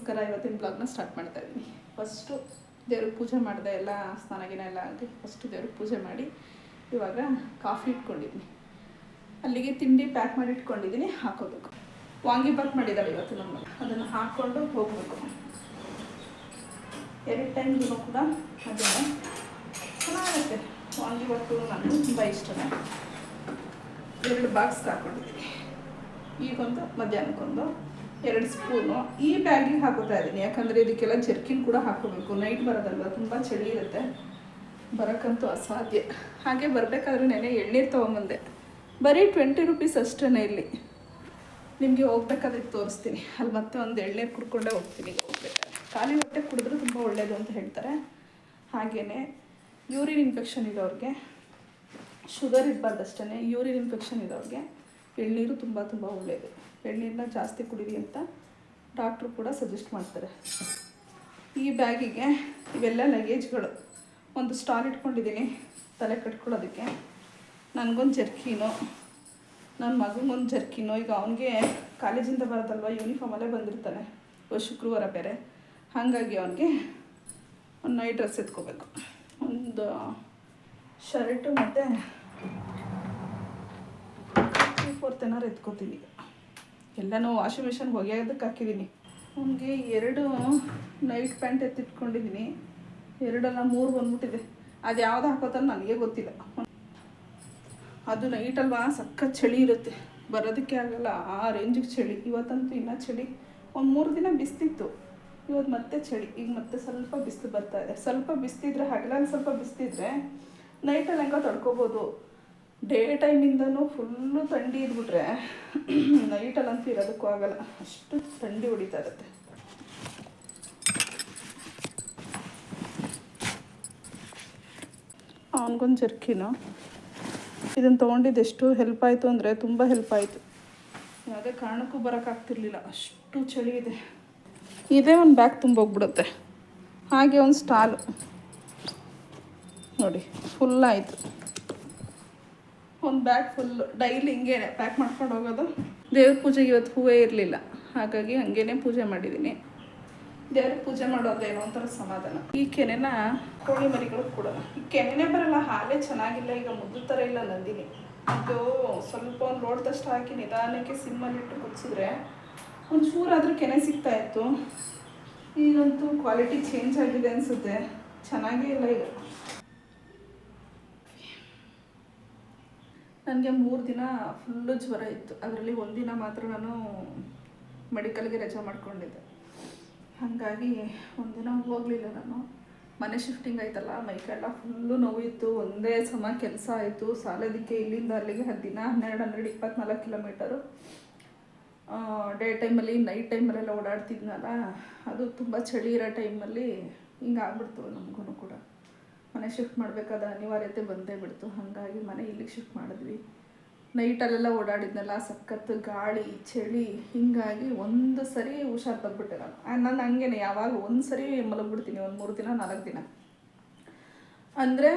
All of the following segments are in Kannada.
ಅದಕ್ಕೋಸ್ಕರ ಇವತ್ತಿನ ಬ್ಲಾಗ್ನ ಸ್ಟಾರ್ಟ್ ಮಾಡ್ತಾ ಇದ್ದೀನಿ. ಫಸ್ಟು ದೇವ್ರಿಗೆ ಪೂಜೆ ಮಾಡಿದೆ, ಎಲ್ಲ ಸ್ನಾನಗಿನ ಎಲ್ಲ ಆಗಿ ಫಸ್ಟು ದೇವ್ರಿಗೆ ಪೂಜೆ ಮಾಡಿ ಇವಾಗ ಕಾಫಿ ಇಟ್ಕೊಂಡಿದ್ದೀನಿ. ಅಲ್ಲಿಗೆ ತಿಂಡಿ ಪ್ಯಾಕ್ ಮಾಡಿ ಇಟ್ಕೊಂಡಿದ್ದೀನಿ, ಹಾಕೋಬೇಕು. ವಾಂಗಿಬಾತ್ ಮಾಡಿದ್ದಾಳೆ ಇವತ್ತು ನಮ್ಮ, ಅದನ್ನು ಹಾಕ್ಕೊಂಡು ಹೋಗಬೇಕು. 2 ಟೈಮ್ ಕೂಡ ಅದನ್ನು ಚೆನ್ನಾಗುತ್ತೆ. ವಾಂಗಿಬಾತು ನನಗೆ ತುಂಬ ಇಷ್ಟನೇ. 2 ಬಾಕ್ಸ್ಗೆ ಹಾಕ್ಕೊಂಡಿದ್ದೀನಿ. ಈಗೊಂದು ಮಧ್ಯಾಹ್ನಕ್ಕೊಂದು 2 ಸ್ಪೂನು ಈ ಬ್ಯಾಗಿಗೆ ಹಾಕೋತಾ ಇದ್ದೀನಿ. ಯಾಕಂದರೆ ಇದಕ್ಕೆಲ್ಲ ಜರ್ಕಿನ್ ಕೂಡ ಹಾಕೋಬೇಕು. ನೈಟ್ ಬರೋದಲ್ವ, ತುಂಬ ಚಳಿ ಇರುತ್ತೆ, ಬರೋಕ್ಕಂತೂ ಅಸಾಧ್ಯ. ಹಾಗೆ ಬರಬೇಕಾದ್ರೆ ನೆನೆ ಎಳ್ನೀರು ತೊಗೊಂಬಂದೆ. ಬರೀ 20 ರೂಪೀಸ್ ಅಷ್ಟೇ ಇಲ್ಲಿ. ನಿಮಗೆ ಹೋಗ್ಬೇಕಾದ್ರೆ ತೋರಿಸ್ತೀನಿ. ಅಲ್ಲಿ ಮತ್ತೆ ಒಂದು ಎಳ್ನೀರು ಕುಡ್ಕೊಂಡೇ ಹೋಗ್ತೀನಿ ಹೋಗ್ಬೇಕಾದ್ರೆ. ಖಾಲಿ ಹೊಟ್ಟೆ ಕುಡಿದ್ರೆ ತುಂಬ ಒಳ್ಳೆಯದು ಅಂತ ಹೇಳ್ತಾರೆ. ಹಾಗೆಯೇ ಯೂರಿನ್ ಇನ್ಫೆಕ್ಷನ್ ಇರೋರಿಗೆ, ಶುಗರ್ ಇರಬಾರ್ದು ಅಷ್ಟೇ, ಯೂರಿನ್ ಇನ್ಫೆಕ್ಷನ್ ಇರೋರಿಗೆ ಎಳ್ನೀರು ತುಂಬ ತುಂಬ ಒಳ್ಳೆಯದು. ಎಳ್ನೀರನ್ನ ಜಾಸ್ತಿ ಕುಡೀರಿ ಅಂತ ಡಾಕ್ಟ್ರು ಕೂಡ ಸಜೆಸ್ಟ್ ಮಾಡ್ತಾರೆ. ಈ ಬ್ಯಾಗಿಗೆ ಇವೆಲ್ಲ ಲಗೇಜ್ಗಳು. ಒಂದು ಸ್ಟಾಲ್ ಇಟ್ಕೊಂಡಿದ್ದೀನಿ ತಲೆ ಕಟ್ಕೊಳ್ಳೋದಕ್ಕೆ. ನನಗೊಂದು ಜರ್ಕಿನು, ನನ್ನ ಮಗನಿಗೊಂದು ಜರ್ಕಿನು. ಈಗ ಅವನಿಗೆ ಕಾಲೇಜಿಂದ ಬರೋದಲ್ವ, ಯೂನಿಫಾರ್ಮಲ್ಲೇ ಬಂದಿರ್ತಾನೆ, ಶುಕ್ರವಾರ ಬೇರೆ. ಹಾಗಾಗಿ ಅವನಿಗೆ ಒಂದು ನೈಟ್ ಡ್ರೆಸ್ ಎತ್ಕೋಬೇಕು, ಒಂದು ಶರ್ಟು ಮತ್ತು 3/4 ಏನಾರು ಎತ್ಕೋತೀನಿ. ಎಲ್ಲನೂ ವಾಷಿಂಗ್ ಮಿಷನ್ಗೆ ಒಗೆಯೋದಕ್ಕೆ ಹಾಕಿದ್ದೀನಿ. ಅವನಿಗೆ 2 ನೈಟ್ ಪ್ಯಾಂಟ್ ಎತ್ತಿಟ್ಕೊಂಡಿದ್ದೀನಿ. 2 ಅಲ್ಲ 3 ಬಂದ್ಬಿಟ್ಟಿದೆ. ಅದು ಯಾವುದು ಹಾಕೋತಾನೆ ನನಗೆ ಗೊತ್ತಿಲ್ಲ. ಅದು ನೈಟಲ್ವಾ ಸಖತ್ ಚಳಿ ಇರುತ್ತೆ, ಬರೋದಕ್ಕೆ ಆಗಲ್ಲ, ಆ ರೇಂಜಿಗೆ ಚಳಿ. ಇವತ್ತಂತೂ ಇನ್ನೂ ಚಳಿ. ಒಂದು 3 ದಿನ ಬಿಸ್ತಿತ್ತು, ಇವತ್ತು ಮತ್ತೆ ಚಳಿ. ಈಗ ಮತ್ತೆ ಸ್ವಲ್ಪ ಬಿಸಿಲು ಬರ್ತಾಯಿದೆ. ಸ್ವಲ್ಪ ಬಿಸ್ತಿದ್ರೆ, ಹಗಲಲ್ಲಿ ಸ್ವಲ್ಪ ಬಿಸ್ತಿದ್ರೆ ನೈಟಲ್ಲಿ ಹೆಂಗೋ ತಡ್ಕೊಬೋದು. ಡೇ ಟೈಮಿಂದನೂ ಫುಲ್ಲು ಥಂಡಿ ಇದ್ಬಿಟ್ರೆ ನೈಟಲ್ಲಂತೂ ಇರೋದಕ್ಕೂ ಆಗಲ್ಲ, ಅಷ್ಟು ಥಂಡಿ ಹೊಡಿತಾ ಇರುತ್ತೆ. ಅವನಿಗೊಂದು ಜರ್ಕಿನು. ಇದನ್ನು ತೊಗೊಂಡಿದ್ದು ಎಷ್ಟು ಹೆಲ್ಪ್ ಆಯಿತು ಅಂದರೆ ತುಂಬ ಹೆಲ್ಪ್ ಆಯಿತು. ಯಾವುದೇ ಕಾರಣಕ್ಕೂ ಬರೋಕ್ಕಾಗ್ತಿರ್ಲಿಲ್ಲ, ಅಷ್ಟು ಚಳಿ ಇದೆ. ಇದೇ ಒಂದು ಬ್ಯಾಗ್ ತುಂಬೋಗ್ಬಿಡುತ್ತೆ. ಹಾಗೆ ಒಂದು ಸ್ಟಾಲು ನೋಡಿ ಫುಲ್ ಆಯಿತು. ಒಂದು ಬ್ಯಾಗ್ ಫುಲ್ಲು ಡೈಲಿ ಹಿಂಗೇ ಪ್ಯಾಕ್ ಮಾಡ್ಕೊಂಡು ಹೋಗೋದು. ದೇವ್ರ ಪೂಜೆಗೆ ಇವತ್ತು ಹೂವೇ ಇರಲಿಲ್ಲ, ಹಾಗಾಗಿ ಹಂಗೇ ಪೂಜೆ ಮಾಡಿದ್ದೀನಿ. ದೇವ್ರಿಗೆ ಪೂಜೆ ಮಾಡೋದೇನೋ ಒಂಥರ ಸಮಾಧಾನ. ಈ ಕೆನೆನ ಕೋಳಿ ಮರಿಗಳು ಕೊಡೋಣ. ಈ ಕೆನೆನೇ ಬರಲ್ಲ, ಹಾಲೇ ಚೆನ್ನಾಗಿಲ್ಲ. ಈಗ ಮುದ್ದು ಥರ ಇಲ್ಲ ನಂದಿನಿ. ಅದು ಸ್ವಲ್ಪ ಒಂದು ಲೋಡ್ದಷ್ಟು ಹಾಕಿ ನಿಧಾನಕ್ಕೆ ಸಿಮ್ಮಲ್ಲಿಟ್ಟು ಕುದಿಸಿದ್ರೆ ಒಂಚೂರಾದರೂ ಕೆನೆ ಸಿಗ್ತಾಯಿತ್ತು. ಈಗಂತೂ ಕ್ವಾಲಿಟಿ ಚೇಂಜ್ ಆಗಿದೆ ಅನಿಸುತ್ತೆ, ಚೆನ್ನಾಗೇ ಇಲ್ಲ ಈಗ. ನನಗೆ 3 ದಿನ ಫುಲ್ಲು ಜ್ವರ ಇತ್ತು. ಅದರಲ್ಲಿ 1 ದಿನ ಮಾತ್ರ ನಾನು ಮೆಡಿಕಲ್ಗೆ ರಜೆ ಮಾಡ್ಕೊಂಡಿದ್ದೆ. ಹಾಗಾಗಿ 1 ದಿನ ಹೋಗಲಿಲ್ಲ ನಾನು. ಮನೆ ಶಿಫ್ಟಿಂಗ್ ಆಯ್ತಲ್ಲ, ಮೈಕೆಲ್ಲ ಫುಲ್ಲು ನೋವಿತ್ತು. ಒಂದೇ ಸಮ ಕೆಲಸ ಆಯಿತು. ಸಾಲೋದಕ್ಕೆ ಇಲ್ಲಿಂದ ಅಲ್ಲಿಗೆ ದಿನ 12-24 ಕಿಲೋಮೀಟರು. ಡೇ ಟೈಮಲ್ಲಿ, ನೈಟ್ ಟೈಮಲ್ಲೆಲ್ಲ ಓಡಾಡ್ತಿದ್ನಲ್ಲ, ಅದು ತುಂಬ ಚಳಿ ಇರೋ ಟೈಮಲ್ಲಿ ಹಿಂಗೆ ಆಗ್ಬಿಡ್ತು. ನಮಗೂ ಕೂಡ ಮನೆ ಶಿಫ್ಟ್ ಮಾಡಬೇಕಾದ ಅನಿವಾರ್ಯತೆ ಬಂದೇ ಬಿಡ್ತು. ಹಾಗಾಗಿ ಮನೆ ಇಲ್ಲಿಗೆ ಶಿಫ್ಟ್ ಮಾಡಿದ್ವಿ. ನೈಟಲ್ಲೆಲ್ಲ ಓಡಾಡಿದ್ನಲ್ಲ, ಸಖತ್ತು ಗಾಳಿ ಚಳಿ, ಹೀಗಾಗಿ ಒಂದು ಸರಿ ಹುಷಾರು ತಗ್ಬಿಟ್ಟೆ ನಾನು ಹಂಗೇನೆ. ಯಾವಾಗ ಒಂದು ಸರಿ ಮಲಗಿಬಿಡ್ತೀನಿ, ಒಂದು 3 ದಿನ 4 ದಿನ ಅಂದರೆ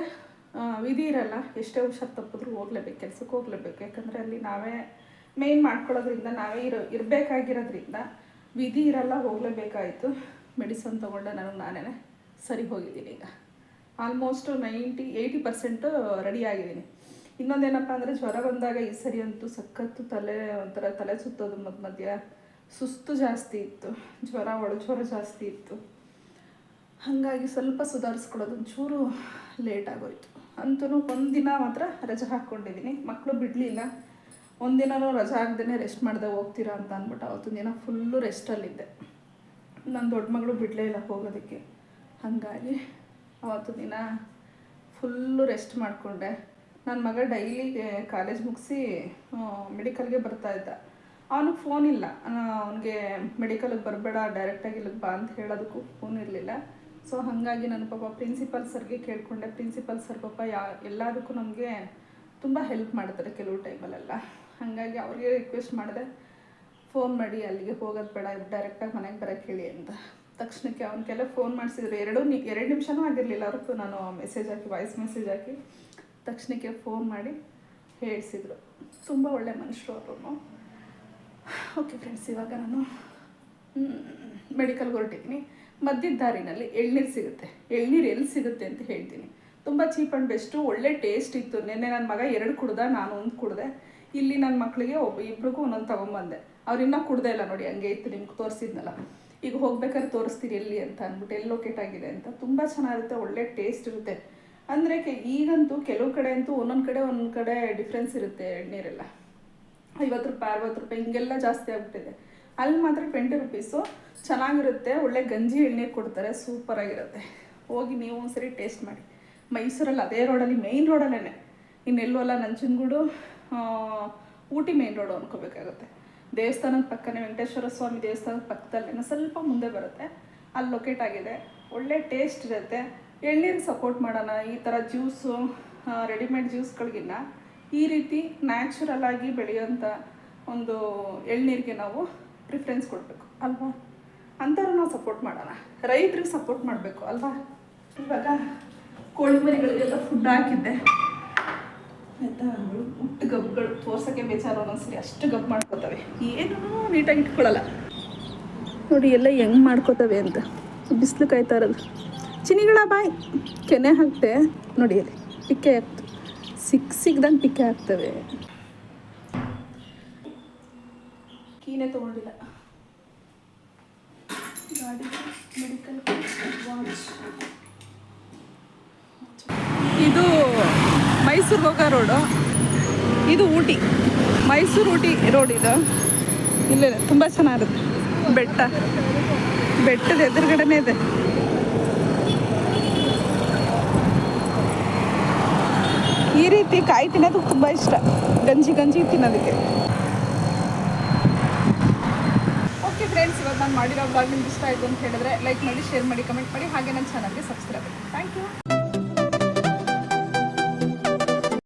ವಿಧಿ ಇರಲ್ಲ. ಎಷ್ಟೇ ಹುಷಾರು ತಪ್ಪಿದ್ರು ಹೋಗ್ಲೇಬೇಕು, ಕೆಲ್ಸಕ್ಕೆ ಹೋಗ್ಲೇಬೇಕು. ಯಾಕಂದರೆ ಅಲ್ಲಿ ನಾವೇ ಮೇಯ್ನ್ ಮಾಡ್ಕೊಳ್ಳೋದ್ರಿಂದ, ನಾವೇ ಇರಬೇಕಾಗಿರೋದ್ರಿಂದ ವಿಧಿ ಇರಲ್ಲ, ಹೋಗಲೇಬೇಕಾಯಿತು. ಮೆಡಿಸನ್ ತೊಗೊಂಡೆ ನಾನೇ ಸರಿ ಹೋಗಿದ್ದೀನಿ. ಈಗ ಆಲ್ಮೋಸ್ಟು 80% ರೆಡಿ ಆಗಿದ್ದೀನಿ. ಇನ್ನೊಂದೇನಪ್ಪ ಅಂದರೆ ಜ್ವರ ಬಂದಾಗ ಈ ಸರಿ ಅಂತೂ ಸಖತ್ತು ಒಂಥರ ತಲೆ ಸುತ್ತೋದು, ಮಧ್ಯ ಸುಸ್ತು ಜಾಸ್ತಿ ಇತ್ತು, ಒಳಜ್ವರ ಜಾಸ್ತಿ ಇತ್ತು. ಹಾಗಾಗಿ ಸ್ವಲ್ಪ ಸುಧಾರಿಸ್ಕೊಳ್ಳೋದು ಒಂಚೂರು ಲೇಟ್ ಆಗೋಯ್ತು. ಅಂತೂ 1 ದಿನ ಮಾತ್ರ ರಜೆ ಹಾಕ್ಕೊಂಡಿದ್ದೀನಿ. ಮಕ್ಕಳು ಬಿಡಲಿಲ್ಲ. 1 ದಿನವೂ ರಜೆ ಹಾಕ್ದೇ ರೆಸ್ಟ್ ಮಾಡಿದೆ, ಹೋಗ್ತೀರಾ ಅಂತ ಅಂದ್ಬಿಟ್ಟು ಅವತ್ತು ದಿನ ಫುಲ್ಲು ರೆಸ್ಟಲ್ಲಿದ್ದೆ. ನನ್ನ ದೊಡ್ಡ ಮಗಳು ಬಿಡಲೇ ಇಲ್ಲ ಹೋಗೋದಕ್ಕೆ. ಹಾಗಾಗಿ ಅವತ್ತು ದಿನ ಫುಲ್ಲು ರೆಸ್ಟ್ ಮಾಡಿಕೊಂಡೆ. ನನ್ನ ಮಗ ಡೈಲಿ ಕಾಲೇಜ್ ಮುಗಿಸಿ ಮೆಡಿಕಲ್ಗೆ ಬರ್ತಾಯಿದ್ದ. ಅವನಿಗೆ ಫೋನ್ ಇಲ್ಲ, ಅವನಿಗೆ ಮೆಡಿಕಲ್ಗೆ ಬರಬೇಡ, ಡೈರೆಕ್ಟಾಗಿ ಇಲ್ಲಿಗೆ ಬಾ ಅಂತ ಹೇಳೋದಕ್ಕೂ ಫೋನ್ ಇರಲಿಲ್ಲ. ಸೊ ಹಾಗಾಗಿ ನಾನು ಪಾಪ ಪ್ರಿನ್ಸಿಪಲ್ ಸರ್ಗೆ ಕೇಳಿಕೊಂಡೆ. ಪ್ರಿನ್ಸಿಪಲ್ ಸರ್ ಪಾಪ ಎಲ್ಲದಕ್ಕೂ ನಮಗೆ ತುಂಬ ಹೆಲ್ಪ್ ಮಾಡ್ತಾರೆ ಕೆಲವು ಟೈಮಲ್ಲೆಲ್ಲ. ಹಾಗಾಗಿ ಅವ್ರಿಗೆ ರಿಕ್ವೆಸ್ಟ್ ಮಾಡಿದೆ, ಫೋನ್ ಮಾಡಿ ಅಲ್ಲಿಗೆ ಹೋಗೋದು ಬೇಡ, ಡೈರೆಕ್ಟಾಗಿ ಮನೆಗೆ ಬರೋಕ್ಕೆ ಹೇಳಿ ಅಂತ. ತಕ್ಷಣಕ್ಕೆ ಅವನಿಗೆಲ್ಲ ಫೋನ್ ಮಾಡಿಸಿದ್ರು. 2 ನಿಮಿಷನೂ ಆಗಿರಲಿಲ್ಲ. ಅವ್ರಿಗೂ ನಾನು ಮೆಸೇಜ್ ಹಾಕಿ, ವಾಯ್ಸ್ ಮೆಸೇಜ್ ಹಾಕಿ ತಕ್ಷಣಕ್ಕೆ ಫೋನ್ ಮಾಡಿ ಹೇಳಿಸಿದ್ರು. ತುಂಬ ಒಳ್ಳೆ ಮನುಷ್ಯರು ಅವರು. ಓಕೆ ಫ್ರೆಂಡ್ಸ್, ಇವಾಗ ನಾನು ಮೆಡಿಕಲ್ಗೆ ಹೊರಟಿದ್ದೀನಿ. ಮಧ್ಯದ ದಾರಿನಲ್ಲಿ ಎಳ್ನೀರು ಸಿಗುತ್ತೆ. ಎಳ್ನೀರು ಎಲ್ಲಿ ಸಿಗುತ್ತೆ ಅಂತ ಹೇಳ್ತೀನಿ. ತುಂಬ ಚೀಪ್ ಆ್ಯಂಡ್ ಬೆಸ್ಟು, ಒಳ್ಳೆ ಟೇಸ್ಟ್ ಇತ್ತು. ನೆನ್ನೆ ನನ್ನ ಮಗ 2 ಕುಡ್ದ, ನಾನು 1 ಕುಡ್ದೆ. ಇಲ್ಲಿ ನನ್ನ ಮಕ್ಕಳಿಗೆ ಇಬ್ರಿಗೂ ಒಂದೊಂದು ತೊಗೊಂಬಂದೆ. ಅವ್ರು ಇನ್ನೂ ಕುಡ್ದೇ ಇಲ್ಲ ನೋಡಿ, ಹಂಗೆ ಇತ್ತು, ನಿಮ್ಗೆ ತೋರಿಸಿದ್ನಲ್ಲ. ಈಗ ಹೋಗ್ಬೇಕಾದ್ರೆ ತೋರಿಸ್ತೀನಿ ಎಲ್ಲಿ ಅಂತ ಅಂದ್ಬಿಟ್ಟು, ಎಲ್ಲಿ ಲೊಕೇಟ್ ಆಗಿದೆ ಅಂತ. ತುಂಬ ಚೆನ್ನಾಗಿರುತ್ತೆ, ಒಳ್ಳೆ ಟೇಸ್ಟ್ ಇರುತ್ತೆ. ಅಂದರೆ ಈಗಂತೂ ಕೆಲವು ಕಡೆ ಅಂತೂ ಒಂದೊಂದು ಕಡೆ ಡಿಫ್ರೆನ್ಸ್ ಇರುತ್ತೆ. ಎಳ್ನೀರೆಲ್ಲ 50 ರೂಪಾಯಿ 60 ರೂಪಾಯಿ ಹಿಂಗೆಲ್ಲ ಜಾಸ್ತಿ ಆಗ್ಬಿಟ್ಟಿದೆ. ಅಲ್ಲಿ ಮಾತ್ರ 20 ರುಪೀಸು. ಚೆನ್ನಾಗಿರುತ್ತೆ, ಒಳ್ಳೆ ಗಂಜಿ ಎಳ್ನೀರು ಕೊಡ್ತಾರೆ, ಸೂಪರಾಗಿರುತ್ತೆ. ಹೋಗಿ ನೀವು ಒಂದ್ಸರಿ ಟೇಸ್ಟ್ ಮಾಡಿ. ಮೈಸೂರಲ್ಲಿ ಅದೇ ರೋಡಲ್ಲಿ, ಮೇಯ್ನ್ ರೋಡಲ್ಲೇ, ಇನ್ನೆಲ್ಲೂ ಅಲ್ಲ. ನಂಜನಗೂಡು ಊಟಿ ಮೇಯ್ನ್ ರೋಡು ಅನ್ಕೋಬೇಕಾಗುತ್ತೆ. ದೇವಸ್ಥಾನದ ಪಕ್ಕನೇ, ವೆಂಕಟೇಶ್ವರ ಸ್ವಾಮಿ ದೇವಸ್ಥಾನದ ಪಕ್ಕದಲ್ಲೇ ಸ್ವಲ್ಪ ಮುಂದೆ ಬರುತ್ತೆ. ಅಲ್ಲಿ ಲೊಕೇಟ್ ಆಗಿದೆ. ಒಳ್ಳೆ ಟೇಸ್ಟ್ ಇರುತ್ತೆ. ಎಳ್ನೀರಿಗೆ ಸಪೋರ್ಟ್ ಮಾಡೋಣ. ಈ ಥರ ಜ್ಯೂಸು, ರೆಡಿಮೇಡ್ ಜ್ಯೂಸ್ಗಳಿಗಿನ್ನ ಈ ರೀತಿ ನ್ಯಾಚುರಲ್ ಆಗಿ ಬೆಳೆಯೋಂಥ ಒಂದು ಎಳ್ನೀರಿಗೆ ನಾವು ಪ್ರಿಫರೆನ್ಸ್ ಕೊಡಬೇಕು ಅಲ್ವಾ. ಅಂಥವ್ರು ನಾವು ಸಪೋರ್ಟ್ ಮಾಡೋಣ, ರೈತರಿಗೆ ಸಪೋರ್ಟ್ ಮಾಡಬೇಕು ಅಲ್ವಾ. ಇವಾಗ ಕೋಳಿ ಮರಿಗಳಿಗೆಲ್ಲ ಫುಡ್ ಹಾಕಿದ್ದೆ ಆಯಿತಾ. ಹುಟ್ಟು ಗಬ್ಬುಗಳು ತೋರ್ಸೋಕ್ಕೆ ಬೇಜಾರು ಒಂದೊಂದ್ಸರಿ, ಅಷ್ಟು ಗಬ್ಬು ಮಾಡ್ಕೋತವೆ, ಏನೂ ನೀಟಾಗಿ ಇಟ್ಕೊಳ್ಳಲ್ಲ ನೋಡಿ. ಎಲ್ಲ ಹೆಂಗೆ ಮಾಡ್ಕೋತವೆ ಅಂತ. ಬಿಸಿಲು ಕಾಯ್ತಾ ಇರೋದು. ಚಿನಿಗಳ ಬಾಯ್ ಕೆನೆ ಹಾಕ್ತೆ ನೋಡಿ, ಅಲ್ಲಿ ಟಿಕ್ಕೆ ಹಾಕ್ತು, ಸಿಗ್ದಂಗೆ ಟಿಕ್ಕೆ ಹಾಕ್ತವೆ. ಕೀನೇ ತೊಗೊಂಡಿಲ್ಲ. ಗಾಡಿ ಮೆಡಿಕಲ್ ವಾಚ್. ಇದು ಮೈಸೂರಿಗೆ ಹೋಗೋ ರೋಡು, ಇದು ಊಟಿ, ಮೈಸೂರು ಊಟಿ ರೋಡ್. ಇದು ಇಲ್ಲೇ ತುಂಬ ಚೆನ್ನಾಗಿರುತ್ತೆ. ಬೆಟ್ಟದ ಎದುರುಗಡೆನೇ ಇದೆ. ಈ ರೀತಿ ಕಾಯಿ ತಿನ್ನೋದು ತುಂಬ ಇಷ್ಟ, ಗಂಜಿ ತಿನ್ನೋದಕ್ಕೆ. ಓಕೆ ಫ್ರೆಂಡ್ಸ್, ಇವಾಗ ನಾನು ಮಾಡಿರೋ ಬ್ಲಾಗ್ ನಿಮ್ಗೆ ಇಷ್ಟ ಆಯಿತು ಅಂತ ಹೇಳಿದ್ರೆ ಲೈಕ್ ಮಾಡಿ, ಶೇರ್ ಮಾಡಿ, ಕಮೆಂಟ್ ಮಾಡಿ, ಹಾಗೆ ನನ್ನ ಚಾನಲ್ಗೆ ಸಬ್ಸ್ಕ್ರೈಬ್ ಮಾಡಿ. Thank you.